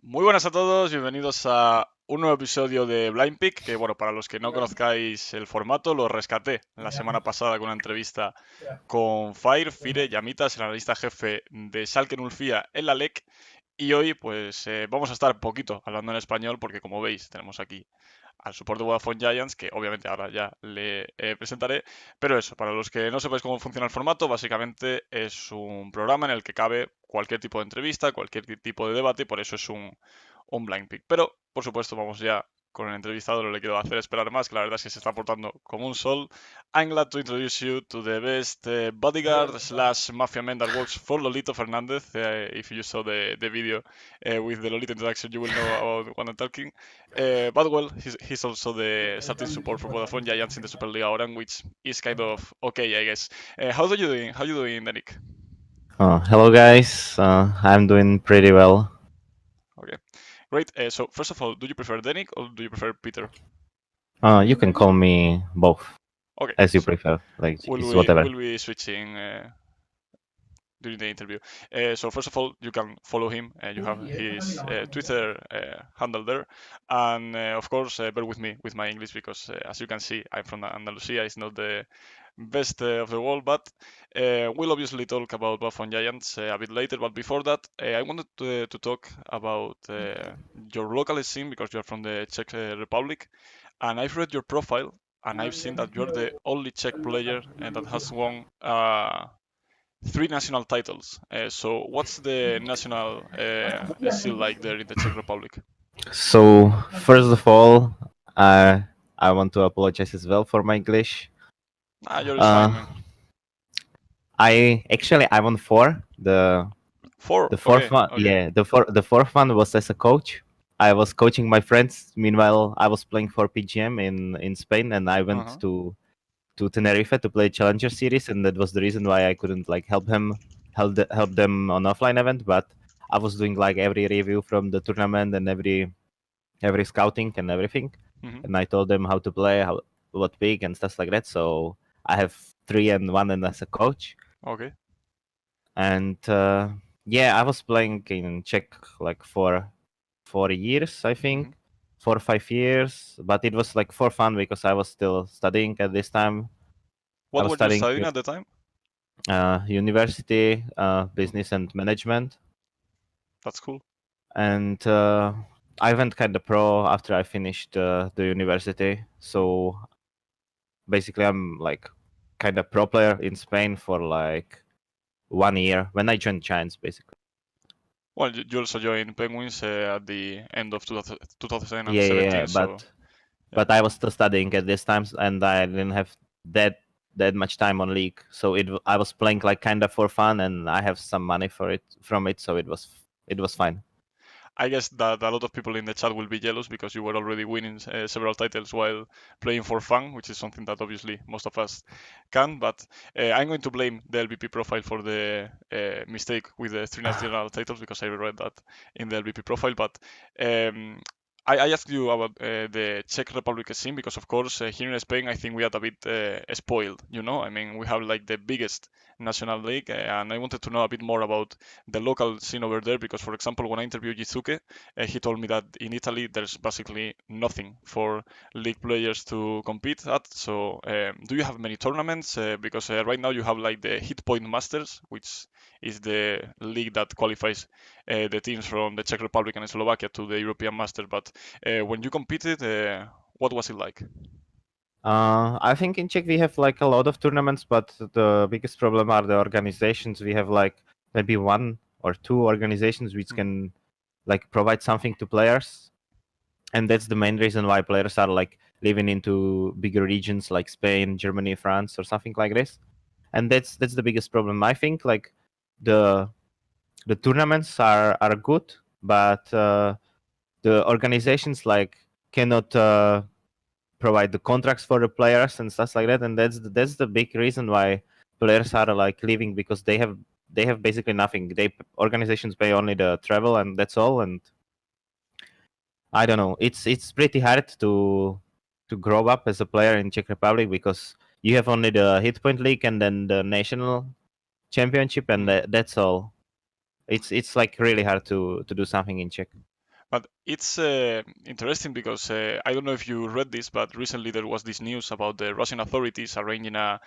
Muy buenas a todos, bienvenidos a un nuevo episodio de Blind Pick, que bueno, para los que no conozcáis el formato, lo rescaté la semana pasada con una entrevista con Fire Llamitas, el analista jefe de Schalke 04 en la LEC, y hoy pues vamos a estar un poquito hablando en español porque como veis tenemos aquí al support de Vodafone Giants, que obviamente ahora ya le presentaré. Pero eso, para los que no sepáis cómo funciona el formato, básicamente es un programa en el que cabe cualquier tipo de entrevista, cualquier tipo de debate, y por eso es un blind pick. Pero, por supuesto, vamos ya con el entrevistado, no le quiero hacer esperar más, que la verdad es que se está portando como un sol. I'm glad to introduce you to the best bodyguard slash mafia man that works for Lolito Fernandez. If you saw the video with the Lolito introduction, you will know about what I'm talking. But well, he's also the starting support for Vodafone Giants in the Superliga Oran, which is kind of okay, I guess. How are you doing? How are you doing, Denyk? Hello guys, I'm doing pretty well. Okay, great. So first of all, do you prefer Denyk or do you prefer Peter? You can call me both, Okay, as you so prefer. Like will it's we whatever. will be switching during the interview? So first of all, you can follow him. You have his Twitter handle there, and of course, bear with me with my English because, as you can see, I'm from Andalusia. It's not the best of the world, but we'll obviously talk about Buffon Giants a bit later. But before that, I wanted to talk about your local scene because you're from the Czech Republic, and I've read your profile, and I've seen that you're the only Czech player that has won three national titles. So, what's the national scene like there in the Czech Republic? So first of all, I want to apologize as well for my English. Ah, yours is fine, Uh, man. I won four. Four. The fourth Okay. one, Okay. yeah, the fourth one was as a coach. I was coaching my friends. Meanwhile, I was playing for PGM in Spain, and I Uh went huh. to Tenerife to play Challenger Series, and that was the reason why I couldn't like help them on offline event. But I was doing like every review from the tournament and every scouting and everything, Hmm. and I told them how to play, how what pick and stuff like that. So I have 3-1 and as a coach, Okay. and yeah, I was playing in Czech like for 4 years, I Hmm. think. 4 or 5 years, but it was like for fun because I was still studying at this time. I What was were you studying studying at the time? university, Hmm. business and management, That's cool. and I went kind of pro after I finished the university. Hmm. So basically, I'm like kind of pro player in Spain for like 1 year when I joined Giants, basically. Well, you also joined Penguins at the end of 2000, Yeah, yeah, 2017, yeah, so yeah. but I was still studying at this time, and I didn't have that that much time on league. So I was playing like kind of for fun, and I have some money for it from it, so it was fine. I guess that a lot of people in the chat will be jealous because you were already winning several titles while playing for fun, which is something that obviously most of us can. But I'm going to blame the LVP profile for the mistake with the three national titles because I read that in the LVP profile. But um, I asked you about the Czech Republic scene because, of course, here in Spain, I think we are a bit spoiled. You know, I mean, we have like the biggest national league, and I wanted to know a bit more about the local scene over there because, for example, when I interviewed Yizuke, he told me that in Italy there's basically nothing for league players to compete at. So, do you have many tournaments? Because right now you have like the Hit Point Masters, which is the league that qualifies the teams from the Czech Republic and Slovakia to the European Masters. But when you competed, what was it like? I think in Czech we have like a lot of tournaments, but the biggest problem are the organizations. We have like maybe one or two organizations which Mhm. can like provide something to players, and that's the main reason why players are like living into bigger regions like Spain, Germany, France, or something like this. And that's the biggest problem. I think like the the tournaments are good, but the organizations like cannot provide the contracts for the players and stuff like that, and that's the big reason why players are like leaving because they have basically nothing. Organizations pay only the travel and that's all, and I don't know. It's pretty hard to grow up as a player in Czech Republic because you have only the hit point league and then the national championship, and Mhm. that's all. It's like really hard to do something in Czech. But it's interesting because I don't know if you read this, but recently there was this news about the Russian authorities arranging a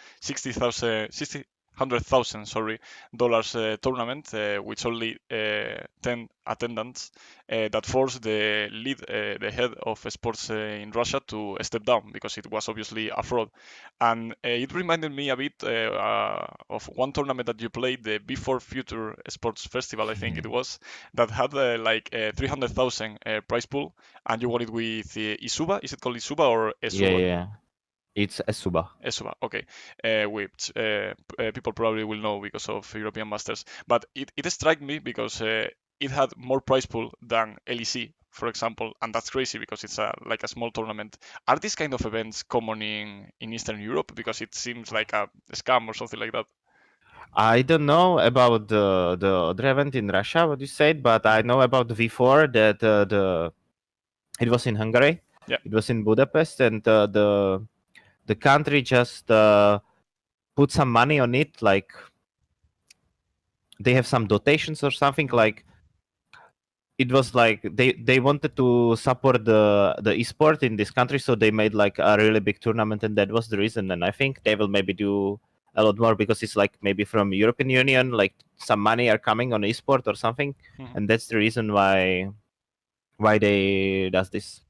100,000, sorry, dollars tournament, which only 10 attendants, that forced the the head of sports in Russia to step down because it was obviously a fraud. And it reminded me a bit of one tournament that you played, the Before Future Sports Festival, I think it was, that had like 300,000 prize pool, and you won it with Isuba. Is it called Isuba or Yeah, Esuba? yeah, yeah. It's a Suba. Esuba, okay. Which people probably will know because of European Masters. But it struck me because it had more prize pool than LEC, for example, and that's crazy because it's like a small tournament. Are these kind of events common in Eastern Europe? Because it seems like a scam or something like that. I don't know about the other event in Russia, what you said, but I Mhm. know about the V4 that the it was in Hungary, Yeah. it was in Budapest, and the country just put some money on it, like they have some dotations or something. Mhm. Like it was like they wanted to support the esport in this country, so they made like a really big tournament, and that was the reason. And I think they will maybe do a lot more because it's like maybe from European Union, like some money are coming on esport or something, Mhm. and that's the reason why they does this.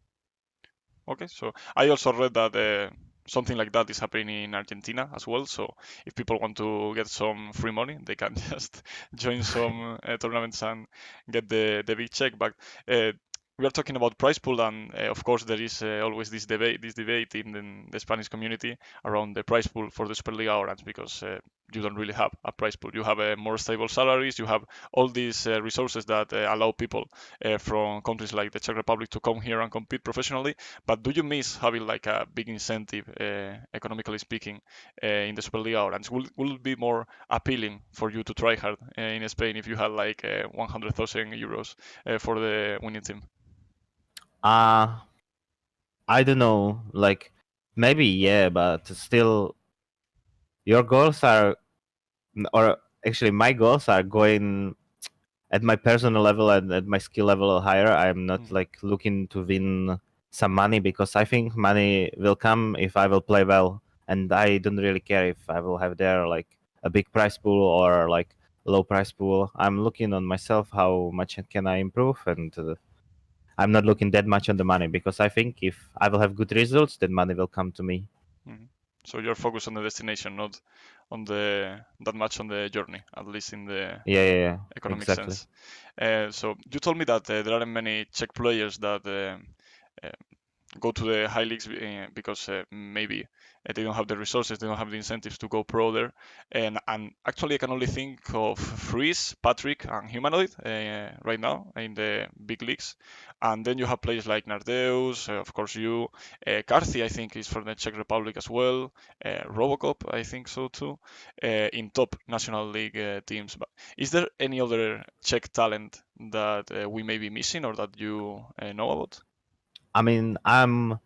Okay, so I also read that something like that is happening in Argentina as well. So if people want to get some free money, they can just join some tournaments and get the big check. But we are talking about prize pool, and of course there is always this debate in the Spanish community around the prize pool for the Superliga Orange because you don't really have a prize pool. You have more stable salaries. You have all these resources that allow people from countries like the Czech Republic to come here and compete professionally, but do you miss having like a big incentive, economically speaking, in the Superliga Orange? Will it be more appealing for you to try hard in Spain if you had like 100,000 euros for the winning team? Uh I don't know, like maybe yeah, but still your goals are, or actually my goals are going at my personal level and at my skill level higher. I'm not Mhm. like looking to win some money because I think money will come if I will play well, and I don't really care if I will have there like a big prize pool or like low prize pool. I'm looking on myself how much can I improve, and I'm not looking that much on the money because I think if I will have good results, then money will come to me. Mhm. So you're focused on the destination, not on the that much on the journey, at least in the Yeah, yeah, yeah, economic exactly. sense. So you told me that there aren't many Czech players that uh, go to the high leagues because maybe they don't have the resources, they don't have the incentives to go pro there. And actually, I can only think of Freeze, Patrick, and Humanoid right now in the big leagues. And then you have players like Nardeus, of course you, Carthy, I think is from the Czech Republic as well. Robocop, I think so too, in top national league teams. But is there any other Czech talent that we may be missing or that you know about? I mean, I'm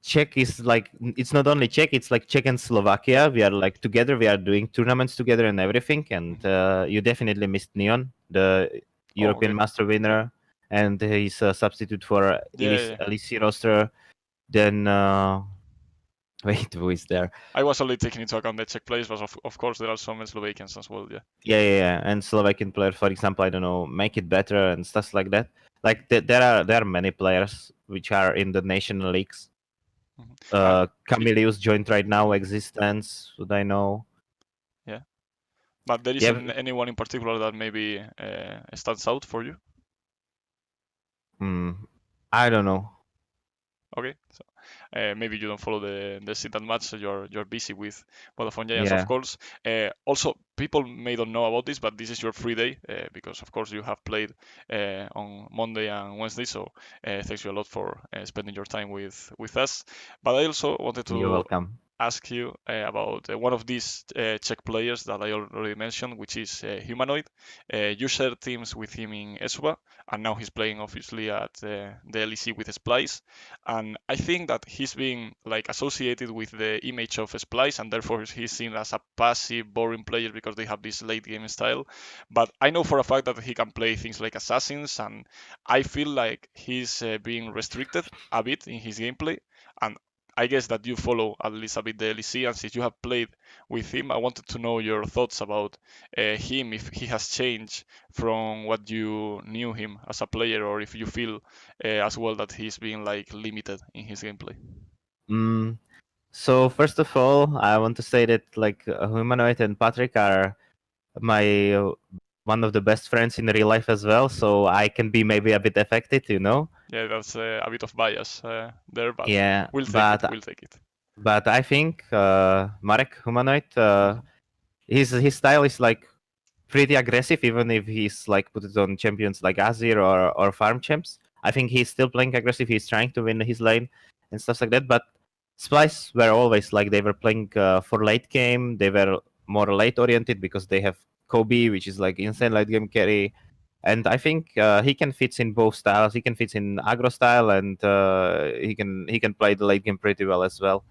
Czech is like it's not only Czech; it's like Czech and Slovakia. We are like together. We are doing tournaments together and everything. And Mhm. you definitely missed Neon, the Oh, European okay. Master winner, and he's a substitute for Yeah, yeah, yeah. LEC roster. Then wait, who is there? I was only taking into account the Czech players, but of course there are some Slovakians as well. Yeah. Yeah, yeah, yeah. And Slovakian player, for example, I don't know, make it better and stuff like that. Like there are many players which are in the national leagues. Mhm. And i- Camilius joined right now. Existence, would I know? yeah, but there Yeah, isn't anyone in particular that maybe stands out for you. hmm, I don't know. Okay, so maybe you don't follow the scene that much, so you're busy with Vodafone Giants, of Yeah, course. Also, people may don't know about this, but this is your free day because, of course, you have played on Monday and Wednesday. So thanks you a lot for spending your time with us. But I also wanted you're to welcome. ask you about one of these Czech players that I already mentioned, which is Humanoid. You shared teams with him in ESUBA, and now he's playing obviously at the LEC with Splice. And I think that he's been like associated with the image of Splice, and therefore he's seen as a passive, boring player because they have this late game style. But I know for a fact that he can play things like assassins, and I feel like he's being restricted a bit in his gameplay. And I guess that you follow at least a bit the LEC, and since you have played with him, I wanted to know your thoughts about him, if he has changed from what you knew him as a player, or if you feel as well that he's being like limited in his gameplay. Mm, so first of all, I want to say that like Humanoid and Patrick are my one of the best friends in real life as well. So I can be maybe a bit affected, you know. Yeah, that's a bit of bias there, but Yeah, we'll take it. We'll take it. but I think Marek Humanoid, his style is like pretty aggressive, even if he's like put it on champions like Azir or farm champs. I think he's still playing aggressive. He's trying to win his lane and stuff like that. But Splice were always like they were playing for late game. They were more late oriented because they have Kobe, which is like insane late game carry. And I think he can fit in both styles. He can fit in aggro style, and he can play the late game pretty well as well.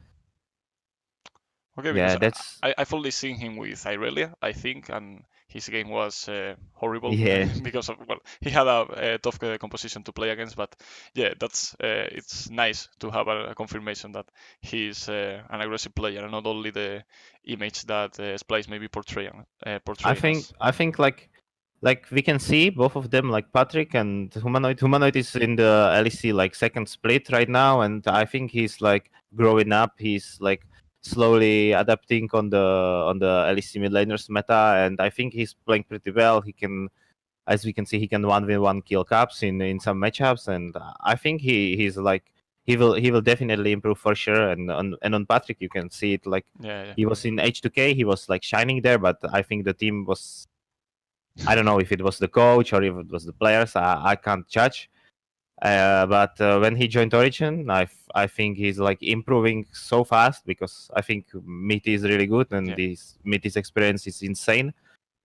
Okay, because Yeah, that's I've only seen him with Irelia, I think, and his game was horrible yeah. because of, well, he had a tough composition to play against. But yeah, that's it's nice to have a confirmation that he's an aggressive player and not only the image that Splice may be portraying as. I think like we can see both of them, like Patrick and Humanoid. Humanoid is in the LEC like second split right now, and I think he's like growing up. He's like slowly adapting on the LEC mid laners meta, and I think he's playing pretty well. He can, as we can see, he can 1v1 kill caps in some matchups, and I think he's like he will definitely improve for sure. And on Patrick, you can see it like Yeah, he was in H2K, he was like shining there, but I think the team was, I don't know if it was the coach or if it was the players. I can't judge. But when he joined Origin, I think he's like improving so fast because I think Meat is really good and yeah. this Meat's experience is insane.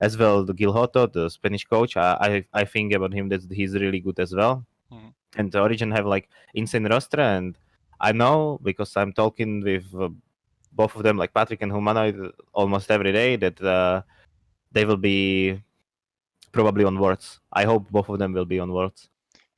As well, the Gilhoto, the Spanish coach, I think about him that he's really good as well. Mhm. And the Origin have like insane roster, and I know because I'm talking with both of them, like Patrick and Humanoid, almost every day that they will be probably on Worlds. I hope both of them will be on Worlds.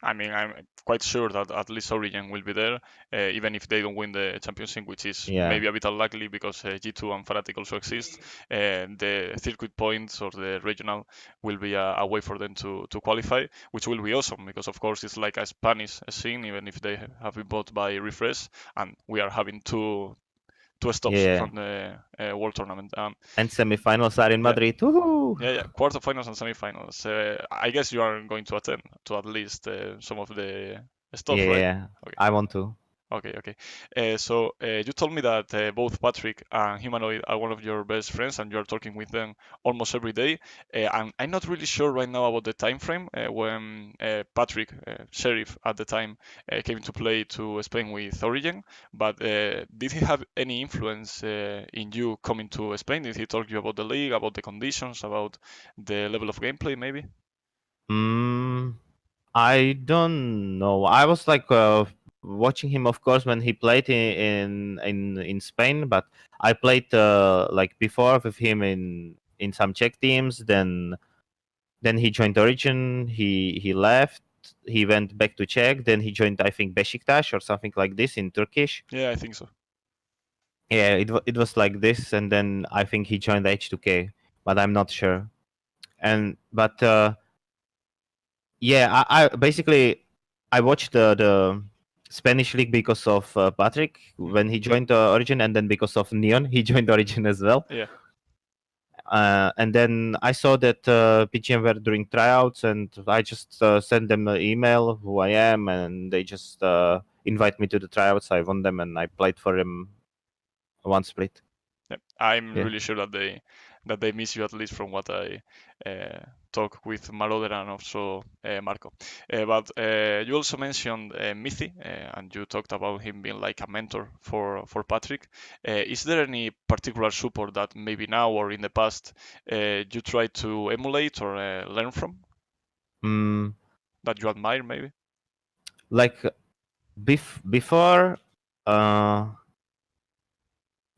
I mean, I'm quite sure that at least Origin will be there, even if they don't win the championship, which is Yeah, maybe a bit unlikely because G2 and Fnatic also exist. The circuit points or the regional will be a way for them to qualify, which will be awesome because, of course, it's like a Spanish scene, even if they have been bought by Refresh, and we are having two stops yeah. from the World Tournament. And semifinals are in Yeah, Madrid. Woohoo! yeah. Quarterfinals and semifinals. I guess you are going to attend to at least some of the Yeah, stuff, yeah, right? yeah. Okay, I want to. okay. So you told me that both Patrick and Humanoid are one of your best friends, and you're talking with them almost every day. And I'm not really sure right now about the time frame when Patrick, Sheriff at the time, came to play to Spain with Origin. But did he have any influence in you coming to Spain? Did he talk to you about the league, about the conditions, about the level of gameplay, maybe? Mm, I don't know. I was like watching him, of course, when he played in Spain. But I played like before with him in some Czech teams. Then he joined Origin. He left. He went back to Czech. Then he joined, I think, Besiktas or something like this in Turkish. Yeah, I think so. Yeah, it was like this, and then I think he joined H2K, but I'm not sure. And but yeah, I basically I watched the Spanish league because of Patrick Mhm. when he joined Origin, and then because of Neon he joined Origin as well. Yeah. And then I saw that PGM were doing tryouts, and I just sent them an email who I am, and they just invite me to the tryouts. I won them, and I played for them one split. Yeah, I'm Yeah. really sure that they miss you, at least from what I talk with Marauder and also Marco. But you also mentioned Mithi, and you talked about him being like a mentor for Patrick. Is there any particular support that maybe now or in the past you try to emulate or learn from Mm, that you admire maybe? like before, uh,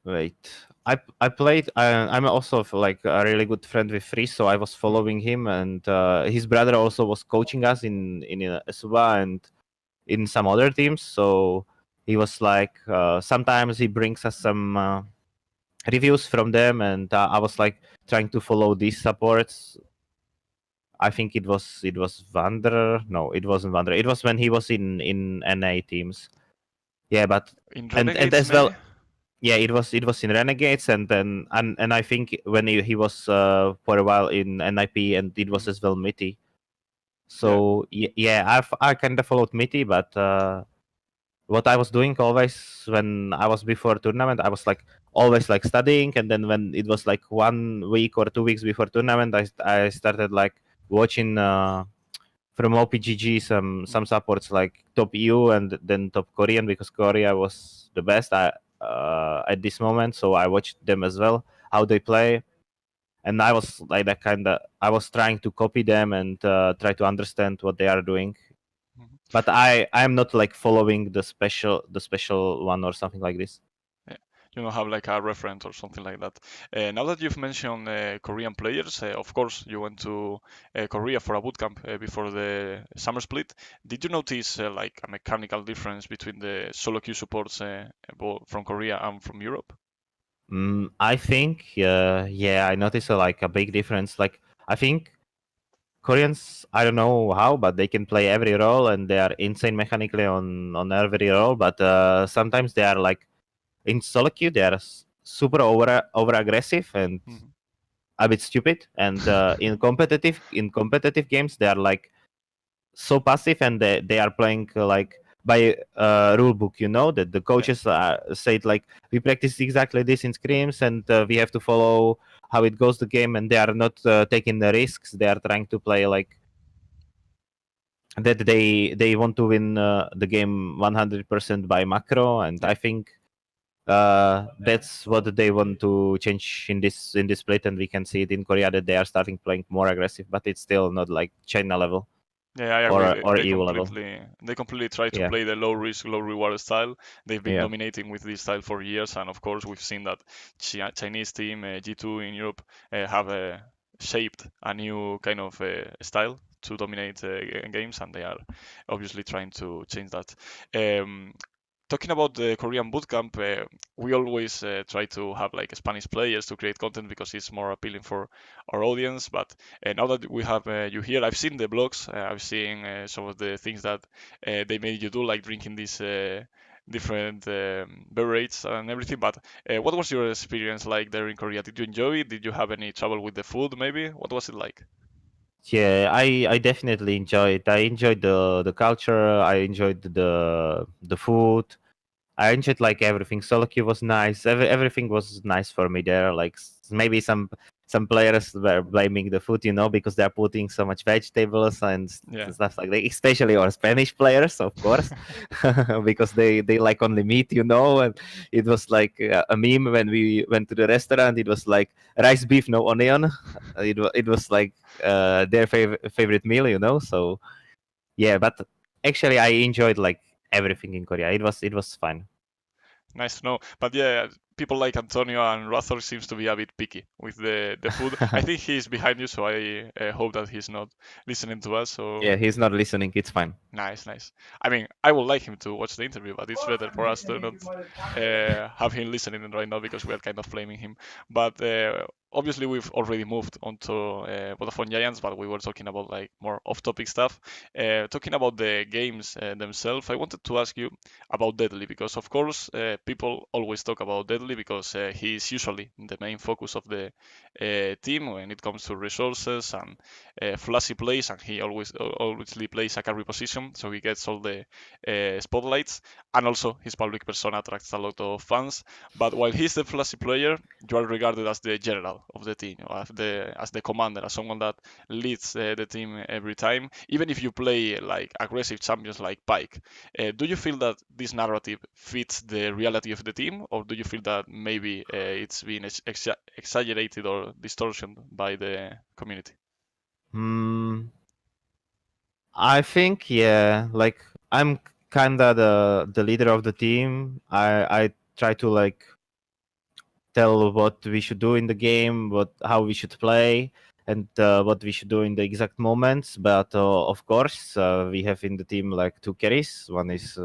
wait. I played. I'm also like a really good friend with Free, so I was following him, and his brother also was coaching us in Suba and in some other teams. So he was like, sometimes he brings us some reviews from them, and I was like trying to follow these supports. I think it was Wanderer. No, it wasn't Wanderer. It was when he was in NA teams. Yeah, but In and Renegades as well, maybe? yeah, it was in Renegades, and then and I think when he was for a while in NIP, and it was Mhm. as well Mitty. Yeah. So yeah, I kind of followed Mitty, but what I was doing always when I was before tournament, I was like always like studying, and then when it was like 1 week or 2 weeks before tournament, I started like watching from OPGG some Mhm. supports like top EU and then top Korean, because Korea was the best at this moment. So I watched them as well, how they play, and I was like that kind of, I was trying to copy them and try to understand what they are doing. Mhm. But I'm not like following the special one or something like this. Yeah. You don't have like a reference or something like that. Now that you've mentioned Korean players, of course you went to Korea for a bootcamp before the summer split. Did you notice like a mechanical difference between the solo queue supports from Korea and from Europe? I think, yeah, I noticed like a big difference. Like I think Koreans, I don't know how, but they can play every role and they are insane mechanically on every role. But sometimes they are like in solo queue, they are super over aggressive and Mhm. a bit stupid. And in competitive games, they are like so passive, and they are playing like by rule book, that the Yeah. coaches said like we practice exactly this in scrims, and we have to follow how it goes the game, and they are not taking the risks. They are trying to play like that. They want to win the game 100% by macro, and Yeah. I think that's what they want to change in this split, and we can see it in Korea that they are starting playing more aggressive, but it's still not like China level Yeah, I agree. or EU level. They completely try to Yeah, play the low risk, low reward style. They've been yeah. dominating with this style for years, and of course we've seen that Chinese team G2 in Europe have shaped a new kind of style to dominate games, and they are obviously trying to change that. Um, Talking about the Korean bootcamp, we always try to have like Spanish players to create content because it's more appealing for our audience. But now that we have you here, I've seen the blogs, I've seen some of the things that they made you do, like drinking these different beverages and everything. But what was your experience like there in Korea? Did you enjoy it? Did you have any trouble with the food? Maybe what was it like? Yeah, I definitely enjoyed. I enjoyed the culture. I enjoyed the food. I enjoyed like everything. Solo queue was nice. Everything was nice for me there. Like maybe some players were blaming the food, because they're putting so much vegetables and Yeah. stuff like that. Especially our Spanish players, of course, because they like only meat, And it was like a meme when we went to the restaurant. It was like rice beef, no onion. It was like their favorite meal. So yeah, but actually I enjoyed like everything in Korea. It was fun. Nice to know. But yeah, people like Antonio and Rathor seems to be a bit picky with the food. I think he's behind you, so I hope that he's not listening to us. So Yeah, he's not listening. It's fine. nice, nice. I mean, I would like him to watch the interview, but it's better for us to not have him listening right now because we are kind of blaming him. But obviously, we've already moved on to Vodafone Giants, but we were talking about like more off-topic stuff. Talking about the games themselves, I wanted to ask you about Deadly because, of course, people always talk about Deadly because he's usually the main focus of the team when it comes to resources and flashy plays, and he alwaysly plays a carry position, so he gets all the spotlights, and also his public persona attracts a lot of fans. But while he's the flashy player, you are regarded as the general of the team, or as the commander, as someone that leads the team every time, even if you play like aggressive champions like Pike. Do you feel that this narrative fits the reality of the team, or do you feel that maybe it's been exaggerated or distorted by the community? I think yeah, like I'm kinda the leader of the team. I try to like tell what we should do in the game, how we should play, and what we should do in the exact moments. But of course, we have in the team like two carries. One is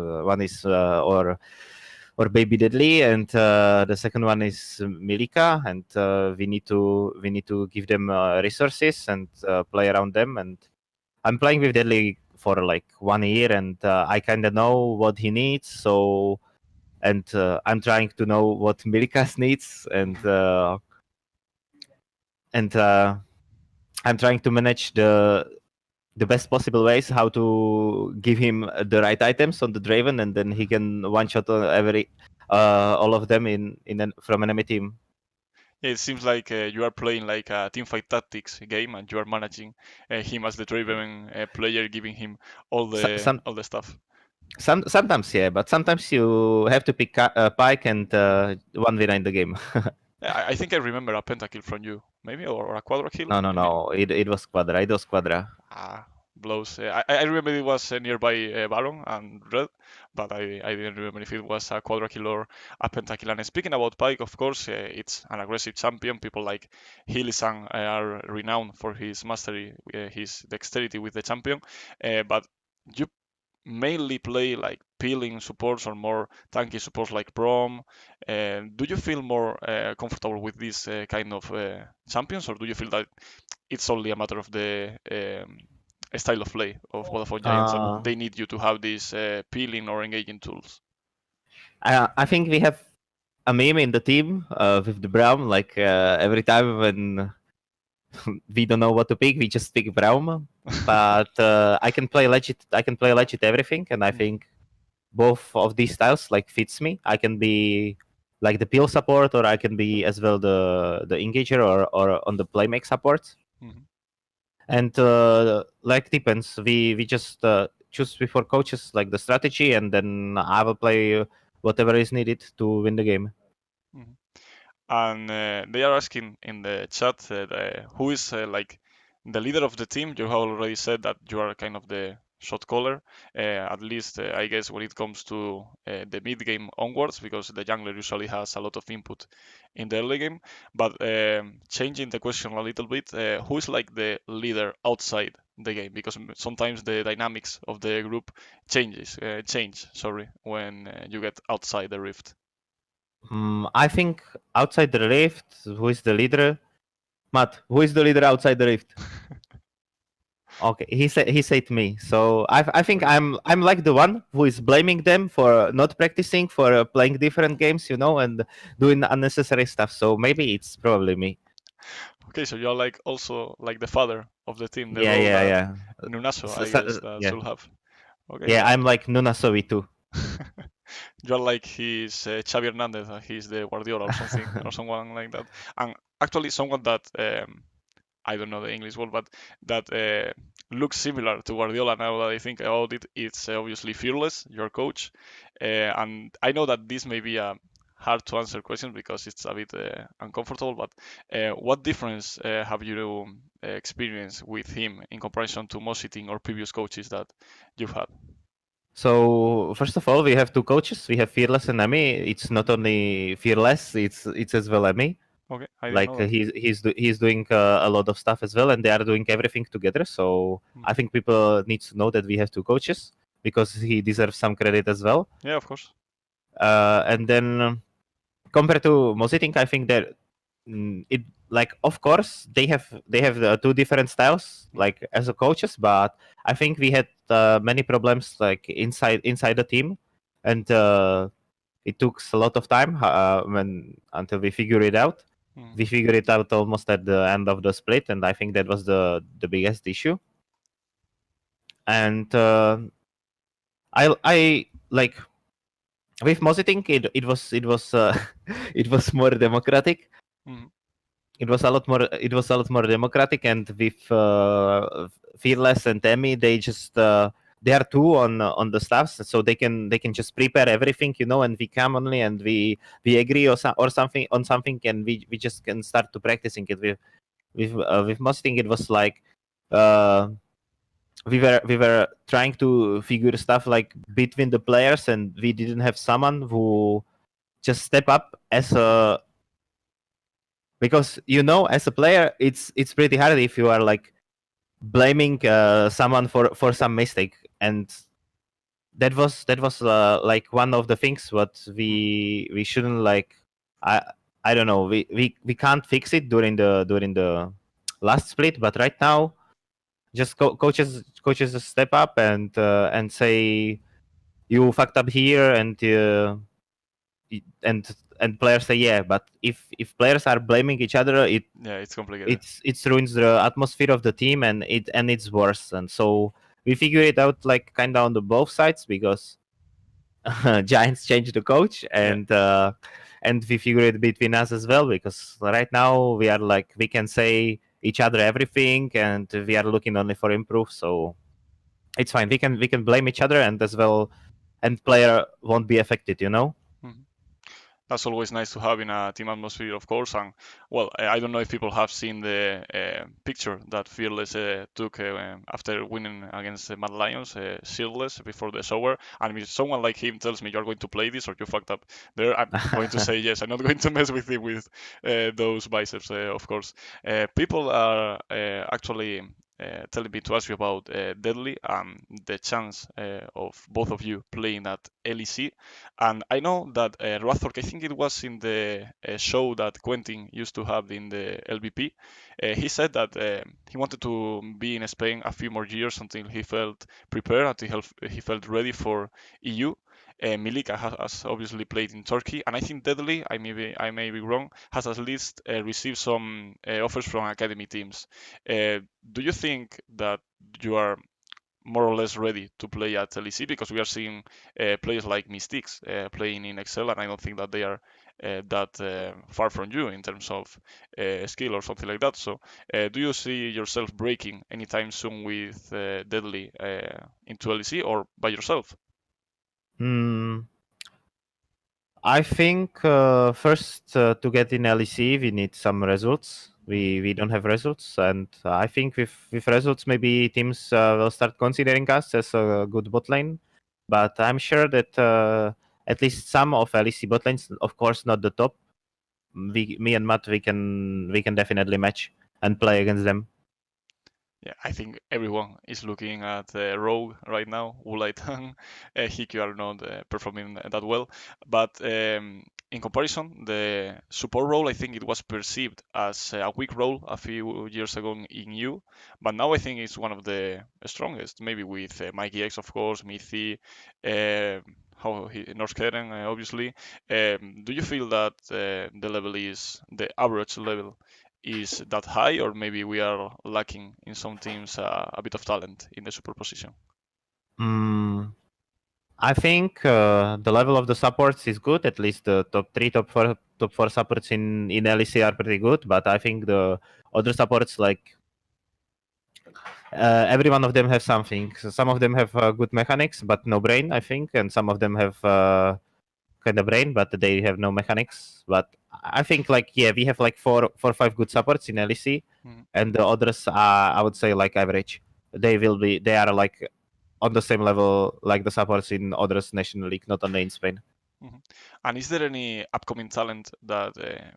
or Baby Deadly, and the second one is Milika, and we need to give them resources and play around them. And I'm playing with Deadly for like 1 year, and I kind of know what he needs. So and I'm trying to know what Milikas needs, and I'm trying to manage the best possible ways how to give him the right items on the Draven, and then he can one shot every all of them from enemy team. Yeah, it seems like you are playing like a teamfight tactics game, and you are managing him as the driven player, giving him So, all the stuff. sometimes yeah, but sometimes you have to pick Pike and one winner in the game. I think I remember a pentakill from you, maybe, or a quadra kill. No. It was Quadra. It was Quadra. Ah, blows. I remember it was nearby Baron and Red, but I didn't remember if it was a quadra kill or a pentakill. And speaking about Pyke, of course, it's an aggressive champion. People like Hilly-san are renowned for his mastery, his dexterity with the champion. But you mainly play like peeling supports or more tanky supports like Brom. Do you feel more comfortable with these kind of champions, or do you feel that it's only a matter of the style of play of Vodafone Giants that Uh, they need you to have these peeling or engaging tools? I think we have a meme in the team with the Braum. Like every time when we don't know what to pick, we just pick Braum. But I can play legit. I can play legit everything, and I think both of these styles like fits me. I can be like the peel support, or I can be as well the engager or on the playmake support. Mhm. And like depends. We just choose before coaches like the strategy, and then I will play whatever is needed to win the game. Mhm. And they are asking in the chat who is like the leader of the team. You have already said that you are kind of the shot caller, at least I guess when it comes to the mid game onwards, because the jungler usually has a lot of input in the early game. But changing the question a little bit, who is like the leader outside the game? Because sometimes the dynamics of the group change. Sorry, when you get outside the rift. I think outside the rift, who is the leader? Matt, who is the leader outside the rift? Okay, he said me. So I think Okay. I'm like the one who is blaming them for not practicing, for playing different games, and doing unnecessary stuff. So maybe it's probably me. Okay, so you're like also like the father of the team, the Yeah, role yeah, that yeah. Nunaso, I guess, that Yeah, should have. Okay, yeah. I'm like Nunasovi too. you're like his Xavi Hernandez, he's the Guardiola or something, or someone like that. And actually, someone that I don't know the English word, but that looks similar to Guardiola now that I think about it. It's obviously Fearless, your coach, and I know that this may be a hard to answer question because it's a bit uncomfortable. But what difference have you experienced with him in comparison to Mositing or previous coaches that you've had? So first of all, we have two coaches. We have Fearless and Emi. It's not only Fearless; it's as well Emi. Okay, I didn't Like know that. he's doing a lot of stuff as well, and they are doing everything together. So I Mhm. think people need to know that we have two coaches because he deserves some credit as well. Yeah, of course. And then compared to Moziting, I think that it like of course they have two different styles Mhm. like as a coaches, but I think we had many problems like inside the team, and it took a lot of time when until we figure it out. We figured it out almost at the end of the split, and I think that was the biggest issue. And I like with Moziting, it was it was more democratic. It was a lot more democratic, and with Fearless and Emmy, they just they are two on the staffs, so they can just prepare everything, and we come only and we agree or something on something, and we just can start to practicing it. With Moziting, it was like we were trying to figure stuff like between the players, and we didn't have someone who just step up as a, because as a player it's pretty hard if you are like blaming someone for some mistake, and that was like one of the things what we shouldn't like. I don't know, we can't fix it during the last split, but right now just coaches step up and say you fucked up here, and players say yeah. But if players are blaming each other, it's complicated. It ruins the atmosphere of the team, and it's worse. And so we figure it out like kind of on the both sides, because Giants changed the coach, and we figure it between us as well, because right now we are like, we can say each other everything, and we are looking only for improve. So it's fine. We can blame each other, and as well, and player won't be affected. That's always nice to have in a team atmosphere, of course. And well, I don't know if people have seen the picture that Fearless took after winning against the Mad Lions, shirtless before the shower. And if someone like him tells me you're going to play this or you fucked up there, I'm going to say yes. I'm not going to mess with him with those biceps, of course. People are actually telling me to ask you about Deadly and the chance of both of you playing at LEC. And I know that Razork, I think it was in the show that Quentin used to have in the LVP, he said that he wanted to be in Spain a few more years until he felt prepared, until he felt ready for EU. Milika has obviously played in Turkey, and I think Deadly, I may be wrong, has at least received some offers from academy teams. Do you think that you are more or less ready to play at LEC? Because we are seeing players like Mystics playing in Excel, and I don't think that they are that far from you in terms of skill or something like that. So, do you see yourself breaking anytime soon with Deadly into LEC or by yourself? I think first to get in LEC we need some results. We don't have results, and I think with results maybe teams will start considering us as a good bot lane. But I'm sure that at least some of LEC bot lanes, of course not the top, me and Matt, we can definitely match and play against them. Yeah, I think everyone is looking at Rogue right now. Ulaitan, Hiku are not performing that well. But in comparison, the support role, I think it was perceived as a weak role a few years ago in U. But now I think it's one of the strongest, maybe with Mikey X, of course, Mithi, North Keren, obviously. Do you feel that the level is the average level is that high, or maybe we are lacking in some teams a bit of talent in the super position? I think the level of the supports is good. At least the top 3, top four supports in LEC are pretty good. But I think the other supports, like every one of them have something. So some of them have good mechanics but no brain, I think, and some of them have kind of brain but they have no mechanics. But I think like we have like four or five good supports in LEC, and the others are, I would say, like average. They are like on the same level like the supports in others national league, not only in Spain. And is there any upcoming talent that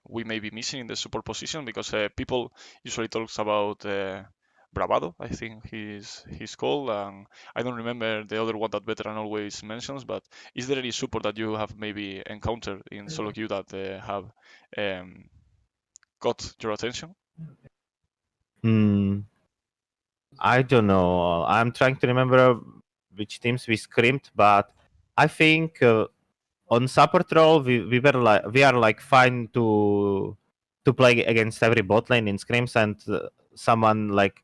we may be missing in the super position? Because people usually talks about Bravado, I think he's called, and I don't remember the other one that veteran always mentions. But is there any support that you have maybe encountered in solo queue that have got your attention? I don't know. I'm trying to remember which teams we screamed, but I think on support role we are like fine to to play against every bot lane in scrims, and someone like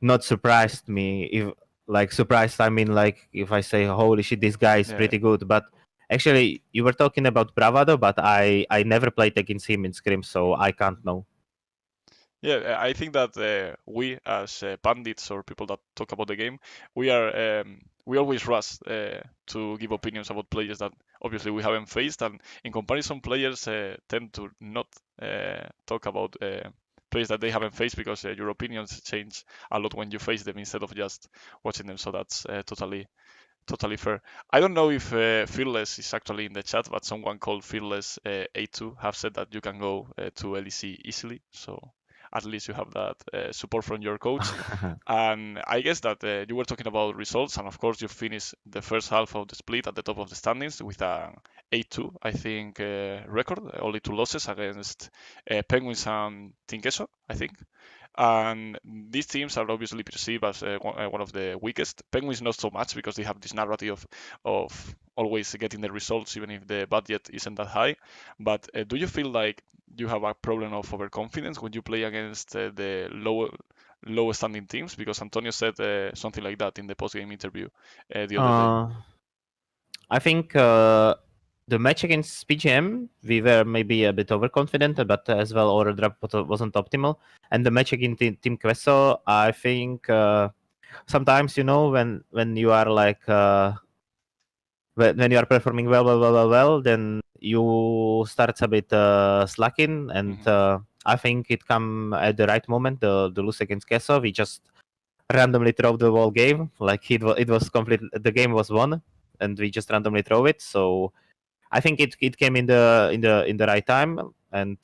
not surprised me. If like surprised, I mean like if I say, "Holy shit, this guy is Yeah. pretty good," but actually, you were talking about Bravado, but I never played against him in scrims, so I can't know. Yeah, I think that we, as pundits or people that talk about the game, we always rush to give opinions about players that obviously we haven't faced, and in comparison, players tend to not talk about players that they haven't faced because your opinions change a lot when you face them instead of just watching them. So that's totally fair. I don't know if Fearless is actually in the chat, but someone called Fearless A2 have said that you can go to LEC easily. So at least you have that support from your coach. And I guess that you were talking about results, and of course you finished the first half of the split at the top of the standings with a 8-2, I think, record. Only 2 losses against Penguins and Team Queso, I think. And these teams are obviously perceived as one of the weakest. Penguins not so much because they have this narrative of always getting the results even if the budget isn't that high. But do you feel like you have a problem of overconfidence when you play against the lower standing teams? Because Antonio said something like that in the post-game interview the other day. I think the match against PGM, we were maybe a bit overconfident, but as well our draft wasn't optimal. And the match against Team Queso, I think sometimes when you are like when you are performing well, then you start a bit slacking, and I think it come at the right moment. The lose against Queso, we just randomly throw the whole game. Like it was complete. The game was won, and we just randomly throw it. So I think it came in the right time, and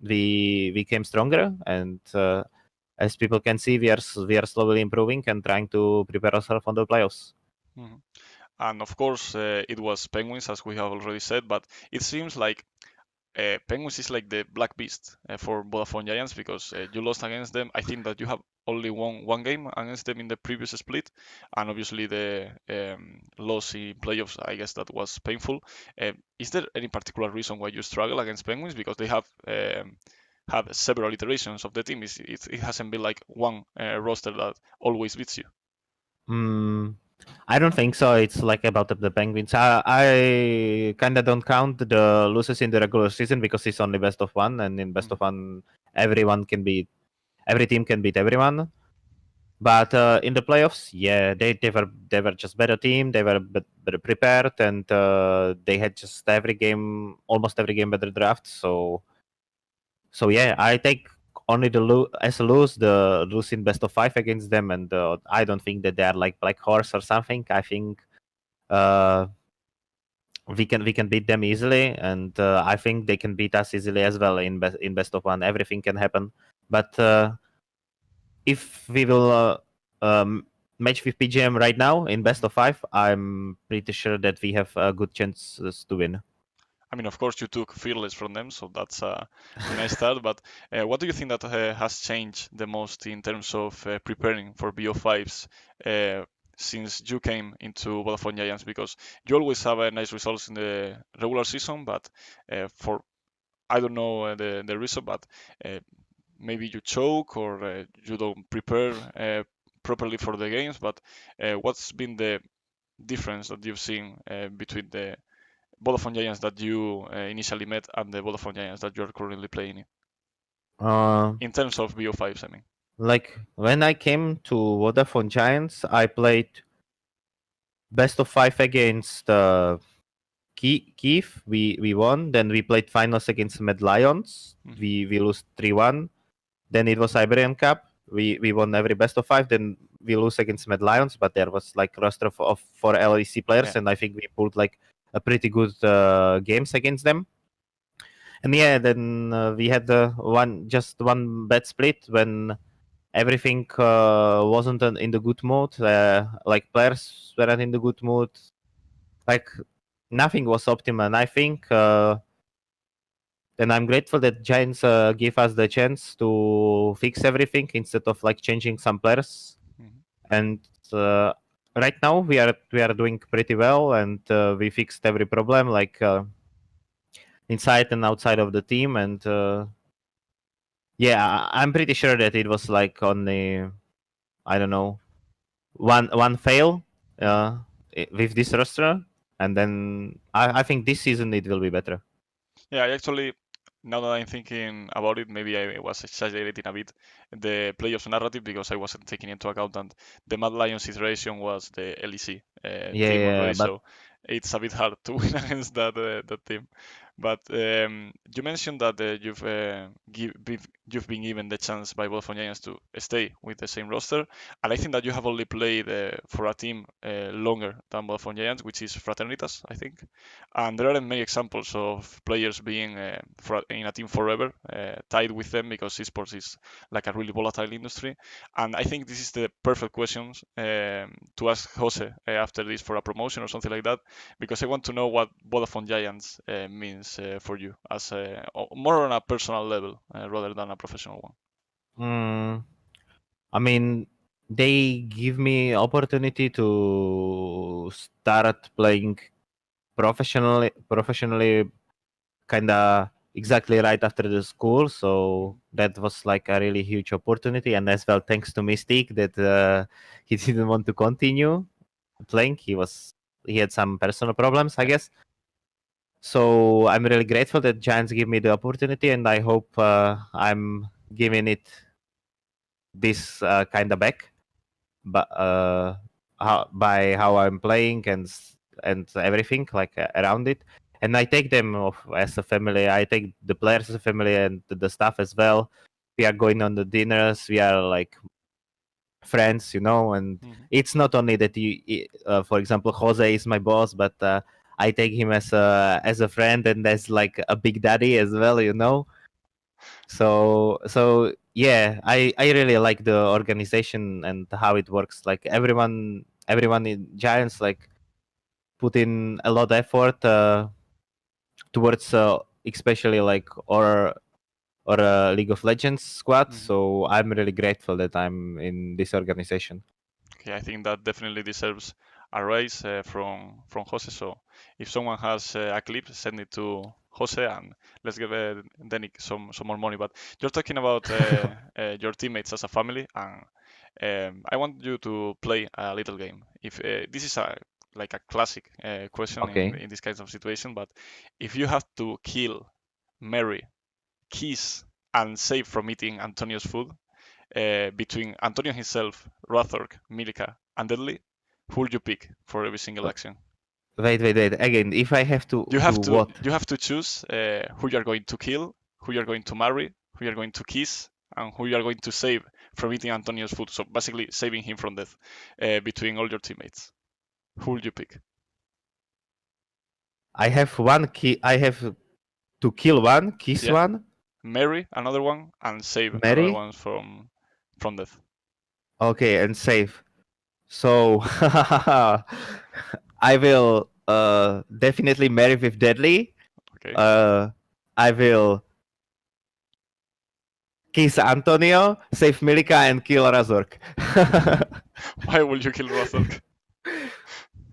we came stronger. And as people can see, we are slowly improving and trying to prepare ourselves for the playoffs. Mhm. And of course, it was Penguins, as we have already said, but it seems like Penguins is like the black beast for Vodafone Giants because you lost against them. I think that you have only won one game against them in the previous split, and obviously the loss in playoffs. I guess that was painful. Is there any particular reason why you struggle against Penguins? Because they have several iterations of the team. It hasn't been like one roster that always beats you. Mm, I don't think so. It's like about the Penguins. I kind of don't count the losses in the regular season because it's only best of one, and in best of one, everyone can beat every team can beat everyone. But in the playoffs, yeah, they were just better team. They were better prepared, and they had just almost every game better draft. So yeah, I take only as a lose the lose in best of five against them, and I don't think that they are like Black Horse or something. I think uh, we can beat them easily, and I think they can beat us easily as well in best of one. Everything can happen, but if we will match with PGM right now in best of five, I'm pretty sure that we have a good chances to win. I mean, of course, you took Fearless from them, so that's a nice start. But what do you think that has changed the most in terms of preparing for BO5s since you came into Vodafone Giants? Because you always have nice results in the regular season, but for I don't know the reason, but uh, maybe you choke or you don't prepare properly for the games. But what's been the difference that you've seen between the Vodafone Giants that you initially met and the Vodafone Giants that you're currently playing Uh, in terms of BO5s, I mean. like when I came to Vodafone Giants, I played best of five against Kiev. We won. Then we played finals against Mad Lions. Mhm. We lose 3-1. Then it was Iberian Cup. We won every best of five. Then we lose against Mad Lions, but there was like roster of four LEC players, Yeah. and I think we pulled like a pretty good games against them. And yeah, then we had just one bad split when everything wasn't in the good mood. Like players weren't in the good mood. Like nothing was optimal. And I think and I'm grateful that Giants gave us the chance to fix everything instead of like changing some players. Mhm. And uh, right now we are doing pretty well, and we fixed every problem. Like inside and outside of the team, and yeah, I'm pretty sure that it was like only, I don't know, one fail with this roster, and then I think this season it will be better. Yeah, I actually, now that I'm thinking about it, maybe I was exaggerating a bit the playoffs narrative because I wasn't taking into account that the Mad Lions iteration was the LEC Yeah, team yeah, already, but so it's a bit hard to win against that team. But you mentioned that you've been given the chance by Vodafone Giants to stay with the same roster, and I think that you have only played for a team longer than Vodafone Giants, which is Fraternitas, I think. And there aren't many examples of players being in a team forever, tied with them, because esports is like a really volatile industry. And I think this is the perfect questions to ask Jose after this for a promotion or something like that, because I want to know what Vodafone Giants means for you as more on a personal level rather than a professional one. I mean, they give me opportunity to start playing professionally, kind of exactly right after the school. So Mhm. that was like a really huge opportunity, and as well thanks to Mystic that he didn't want to continue playing. He had some personal problems, I Yeah. guess. So I'm really grateful that Giants give me the opportunity, and I hope I'm giving it this kind of back. But by how I'm playing and everything like around it. And I take them as a family. I take the players as a family and the staff as well. We are going on the dinners. We are like friends, and Mhm. it's not only that for example, Jose is my boss, but I take him as a friend and as like a big daddy as well. So yeah, I really like the organization and how it works. Like everyone in Giants like put in a lot of effort towards especially like or League of Legends squad. Mhm. So I'm really grateful that I'm in this organization. Okay, I think that definitely deserves a raise from Jose. So if someone has a clip, send it to Jose and let's give Denyk some more money. But you're talking about your teammates as a family, and I want you to play a little game. If this is like a classic question Okay. in this kind of situation, but if you have to kill, marry, kiss, and save from eating Antonio's food, between Antonio himself, Rathork, Milka, and Deadly, who would you pick for every single Uh, action? Wait. Again, if I have You to have to what? you have to choose who you are going to kill, who you are going to marry, who you are going to kiss, and who you are going to save from eating Antonio's food. So basically, saving him from death between all your teammates. Who would you pick? I have one key. I have to kill one, kiss Yeah, one, marry another one and save another marry. one from death. Okay, and save. So I will definitely marry with Deadly. Okay. Uh, I will kiss Antonio, save Milika, and kill Razork. Why would you kill Rathork?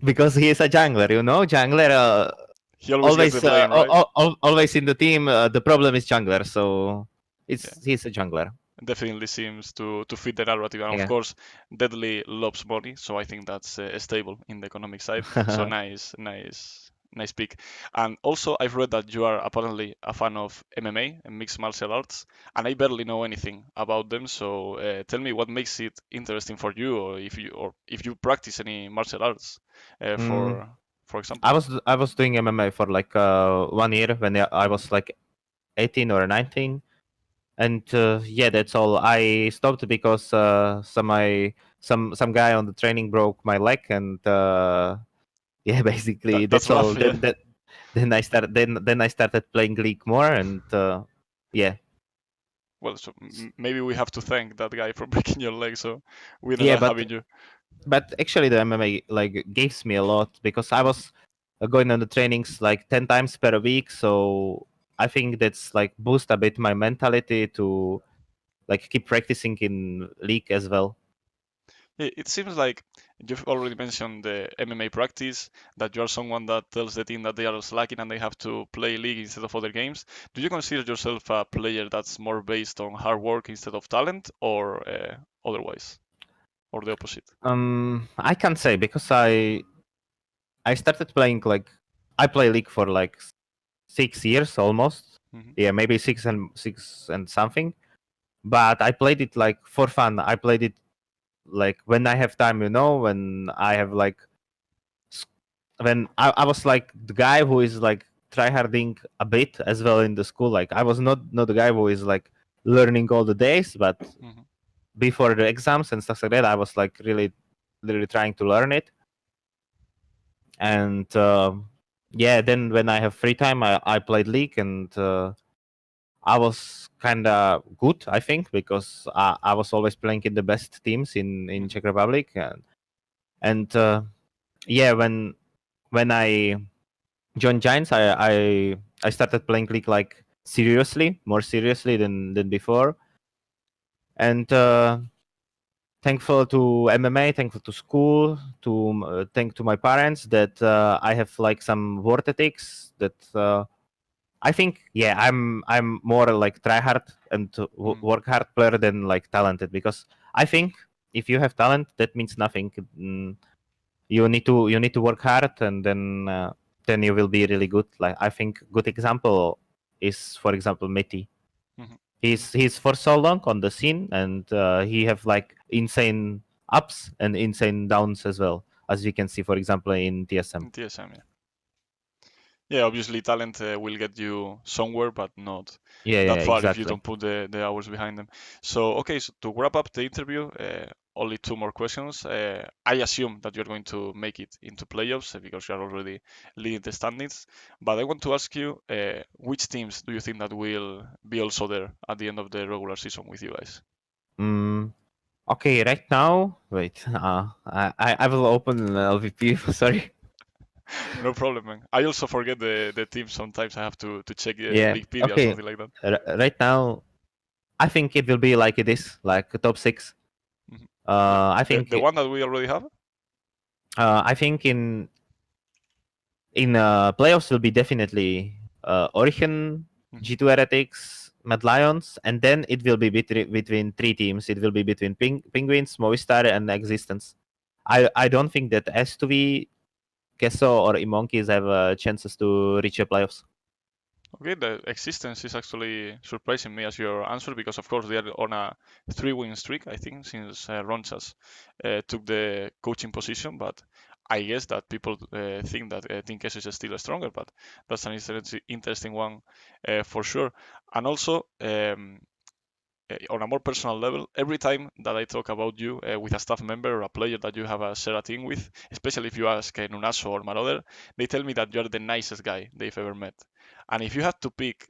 Because he is a jungler, Jungler He always gets the blame, right? always in the team. The problem is jungler, so Yeah. he's a jungler. Definitely seems to fit the narrative. And of Yeah. course, Deadly loves money, so I think that's stable in the economic side. So nice pick. And also, I've read that you are apparently a fan of MMA and mixed martial arts, and I barely know anything about them. So tell me what makes it interesting for you, or if you practice any martial arts, Mm, for example. I was doing MMA for like 1 year when I Mhm. was like 18 or 19. And yeah, that's all. I stopped because some guy on the training broke my leg, and yeah, basically That's that's all. rough, yeah. Then I started playing League more, and yeah, Well, so maybe we have to thank that guy for breaking your leg, so we ended yeah, up but having you. actually the MMA like gives me a lot because I Mhm. was going on the trainings like 10 times per week, so I think that's like boost a bit my mentality to like keep practicing in League as well. It seems like you've already mentioned the MMA practice, that you are someone that tells the team that they are slacking and they have to play league instead of other games. Do you consider yourself a player that's more based on hard work instead of talent, or otherwise, or the opposite? I can't say because I started playing like I play League for like 6 years almost. Hmm. Yeah, maybe six and something. But I played it like for fun. I played it like when I have time, when I have like when I was like the guy who is like tryharding a bit as well in the school. Like I was not the guy who is like learning all the days, but Hmm. before the exams and stuff like that, I was like really trying to learn it. And yeah, then when I have free time, I played League, and I was kind of good, I think, because I was always playing in the best teams in Hmm. Czech Republic, and yeah, when I joined Giants, I started playing League like seriously, more seriously than before, and thankful to MMA, thankful to school, thank to my parents that I have like some work ethics that. I think yeah, I'm more like try hard and Mm. work hard player than like talented, because I think if you have talent, that means nothing. You need to work hard, and then you will be really good. Like I think good example is, for example, Meti. Mhm. He's for so long on the scene, and he have like insane ups and insane downs as well, as we can see, for example, in TSM. In TSM, yeah. Yeah, obviously talent will get you somewhere, but not Yeah, that yeah, far if you exactly. don't put the hours behind them. So, okay, so to wrap up the interview, only two more questions. I assume that you're going to make it into playoffs because you are already leading the standings. But I want to ask you, which teams do you think that will be also there at the end of the regular season with you guys? Mm, Okay, right now, wait. I will open LVP. Sorry. No problem, man. I also forget the team sometimes. I have to check Yeah. Wikipedia or Okay. something like that. Right now, I think it will be like it is, like a top six. Mhm. I think. The one that we already have. I think in playoffs will be definitely Origin, Mhm. G2 Heretics, Mad Lions, and then it will be between three teams. It will be between Penguins, Movistar, and Existence. I don't think that S2V, Kesso, or Imonkeys have chances to reach the playoffs. Okay, the existence is actually surprising me as your answer because, of course, they are on a three-win streak, I think, since Ronchas took the coaching position. But I guess that people think that Team Queso is still stronger, but that's an interesting one for sure. And also, on a more personal level, every time that I talk about you with a staff member or a player that you have shared a team with, especially if you ask Nunaso or Marauder, they tell me that you're the nicest guy they've ever met. And if you had to pick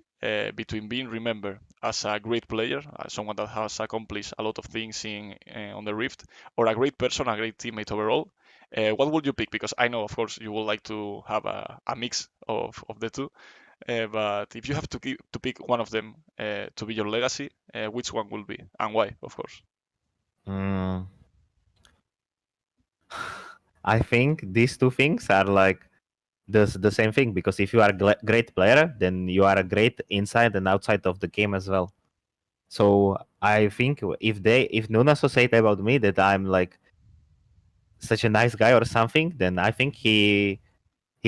between being remembered as a great player, someone that has accomplished a lot of things on the Rift, or a great person, a great teammate overall, what would you pick? Because I know, of course, you would like to have a mix of the two. But if you have to pick one of them to be your legacy, which one will be and why, of course? Mm, I think these two things are like the same thing, because if you are a great player, then you are a great inside and outside of the game as well. So I think if Nunaso said about me that I'm like such a nice guy or something, then I think he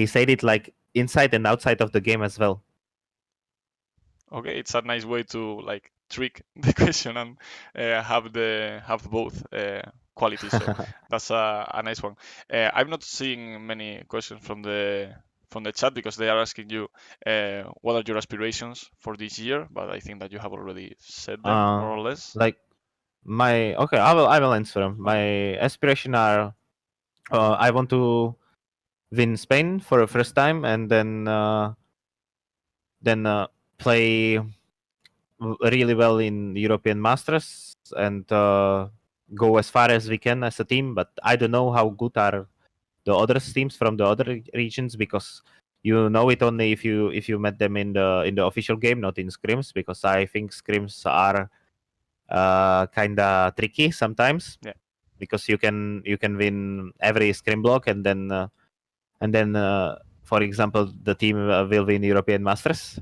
said it like inside and outside of the game as well. Okay, it's a nice way to like trick the question and have both qualities. So that's a nice one. I'm not seeing many questions from the chat because they are asking you what are your aspirations for this year, but I think that you have already said them more uh, or less. like my okay, I will answer them. Okay. My aspiration are I want to win Spain for the Mhm. first time, and then play really well in European Masters, and go as far as we can as a team. But I don't know how good are the other teams from the other Mhm. regions, because you know it only if you met them in the official game, not in scrims, because I think scrims are kind of tricky sometimes. Yeah. because you can win every scrim block, and then for example, the team will win European Masters.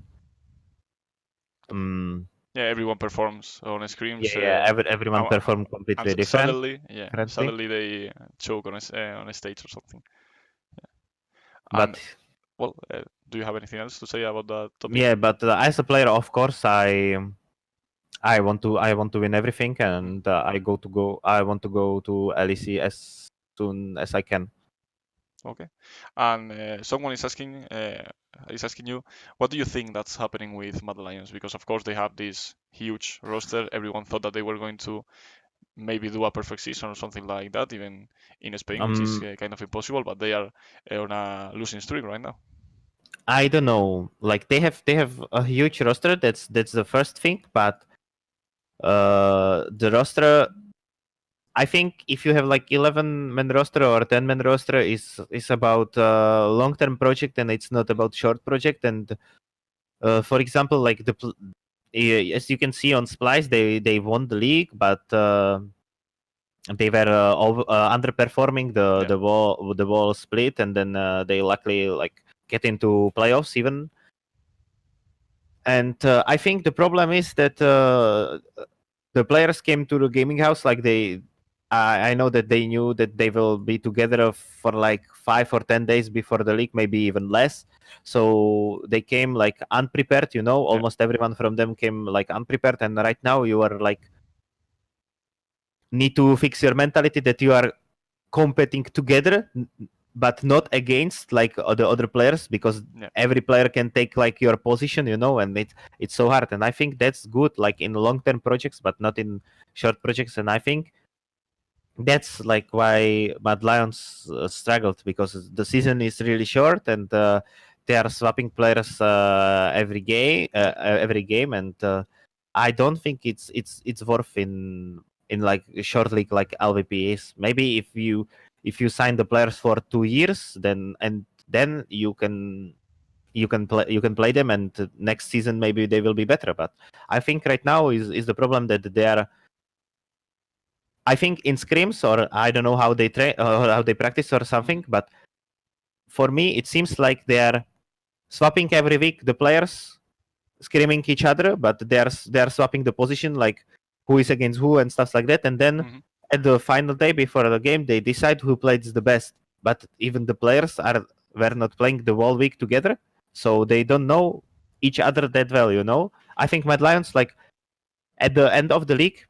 Yeah, everyone performs on screams. Everyone perform completely and different. suddenly they choke on a stage or something. But well, do you have anything else to say about that topic? Yeah, but as a player, of course, I want to win everything, and I want to go to LEC as soon as I can. Okay, and someone is asking you, what do you think that's happening with Mad Lions? Because of course they have this huge roster. Everyone thought that they were going to maybe do a perfect season or something like that, even in Spain, which is kind of impossible. But they are on a losing streak right now. I don't know. Like they have a huge roster. That's the first thing. But the roster, I think if you have like 11-man roster or 10-man roster, is about long-term project, and it's not about short project. And for example, like as you can see on Splice, they won the league, but they were underperforming the wall split, and then they luckily like get into playoffs even. And I think the problem is that the players came to the gaming house like I know that they knew that they will be together for like 5 or 10 days before the league, maybe even less. So they came like unprepared, almost everyone from them came like unprepared. And right now you are like need to fix your mentality that you are competing together, but not against like the other players, because every player can take like your position, and it's so hard. And I think that's good like in long-term projects, but not in short projects. And I think that's like why Mad Lions struggled, because the season is really short, and they are swapping players every game, and I don't think it's worth in like short league like LVP is. Maybe if you sign the players for 2 years, then you can play them, and next season maybe they will be better. But I think right now is the problem that they are. I think in scrims, or I don't know how they train or how they practice or something, but for me it seems like they are swapping every week the players, screaming each other, but they are swapping the position, like who is against who and stuff like that. And then at the final day before the game, they decide who plays the best. But even the players were not playing the whole week together, so they don't know each other that well. I think Mad Lions, like at the end of the league,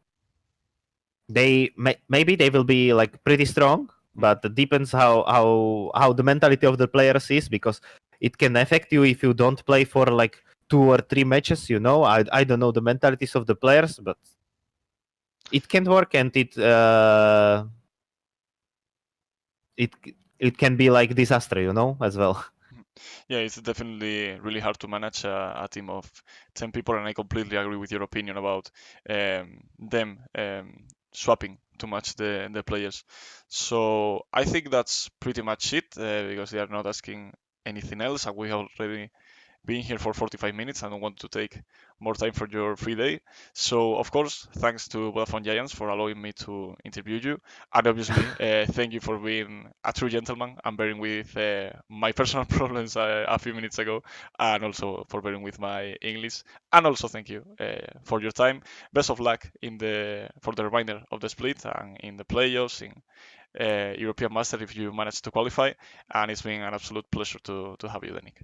maybe they will be like pretty strong, but it depends how the mentality of the players is, because it can affect you if you don't play for like 2 or 3 matches. I don't know the mentalities of the players, but it can work, and it can be like disaster, as well. Yeah, it's definitely really hard to manage a team of 10 people, and I completely agree with your opinion about them swapping too much the players. So I think that's pretty much it, because they are not asking anything else, and we have already being here for 45 minutes. I don't want to take more time for your free day. So, of course, thanks to Vodafone Giants for allowing me to interview you. And obviously, thank you for being a true gentleman and bearing with my personal problems a few minutes ago, and also for bearing with my English. And also, thank you for your time. Best of luck for the remainder of the split and in the playoffs, in European Master if you manage to qualify. And it's been an absolute pleasure to have you, Denyk.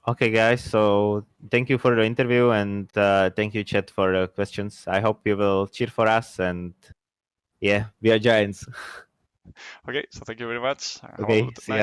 Okay, guys. So thank you for the interview, and thank you, Chet, for the questions. I hope you will cheer for us, and yeah, we are Giants. Okay, so thank you very much. Have a Okay, good see night. ya.